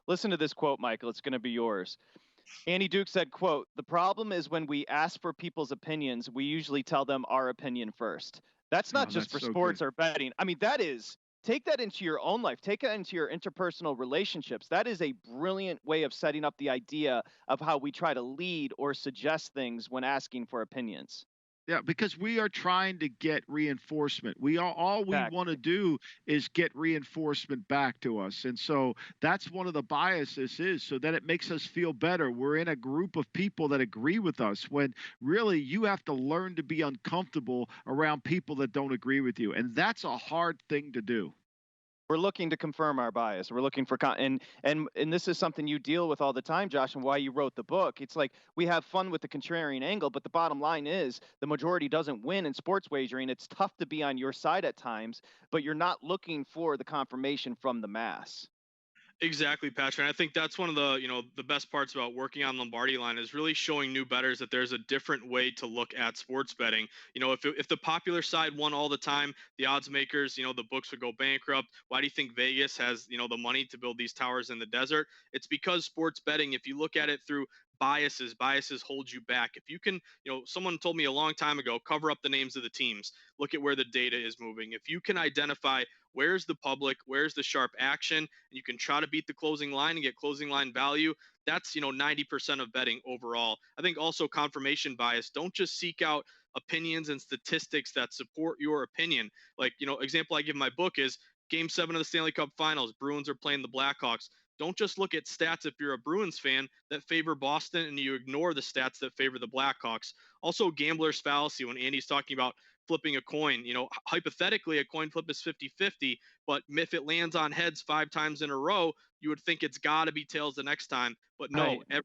Listen to this quote, Michael. It's going to be yours. Annie Duke said, quote, "The problem is when we ask for people's opinions, we usually tell them our opinion first." That's not Oh, just that's for so good. sports or betting. I mean, that is, take that into your own life, take that into your interpersonal relationships. That is a brilliant way of setting up the idea of how we try to lead or suggest things when asking for opinions. Yeah, because we are trying to get reinforcement. We all we want to Exactly. do is get reinforcement back to us. And so that's one of the biases is so that it makes us feel better. We're in a group of people that agree with us when really you have to learn to be uncomfortable around people that don't agree with you. And that's a hard thing to do. We're looking to confirm our bias. We're looking for and this is something you deal with all the time, Josh, and why you wrote the book. It's like we have fun with the contrarian angle, but the bottom line is the majority doesn't win in sports wagering. It's tough to be on your side at times, but you're not looking for the confirmation from the mass. Exactly, Patrick. And I think that's one of the the best parts about working on Lombardi line is really showing new bettors that there's a different way to look at sports betting. If the popular side won all the time, the odds makers, the books would go bankrupt. Why do you think Vegas has the money to build these towers in the desert? It's because sports betting, if you look at it through biases hold you back. If you can, someone told me a long time ago, cover up the names of the teams, look at where the data is moving. If you can identify where's the public, where's the sharp action, and you can try to beat the closing line and get closing line value, that's 90% of betting overall. I think also confirmation bias. Don't just seek out opinions and statistics that support your opinion. Like, example I give in my book is game 7 of the Stanley Cup Finals, Bruins are playing the Blackhawks. Don't just look at stats if you're a Bruins fan that favor Boston and you ignore the stats that favor the Blackhawks. Also, gambler's fallacy when Andy's talking about flipping a coin. Hypothetically, a coin flip is 50-50, but if it lands on heads 5 times in a row, you would think it's got to be tails the next time. But no, Right.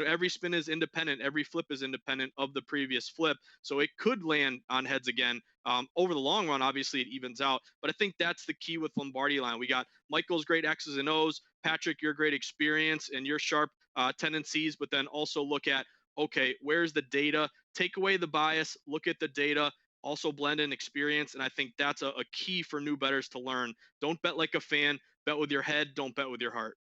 every spin is independent. Every flip is independent of the previous flip. So it could land on heads again. Over the long run, obviously it evens out. But I think that's the key with Lombardi line. We got Michael's great X's and O's, Patrick, your great experience and your sharp tendencies, but then also look at, okay, where's the data? Take away the bias, look at the data, also blend in experience. And I think that's a key for new bettors to learn. Don't bet like a fan, bet with your head, don't bet with your heart.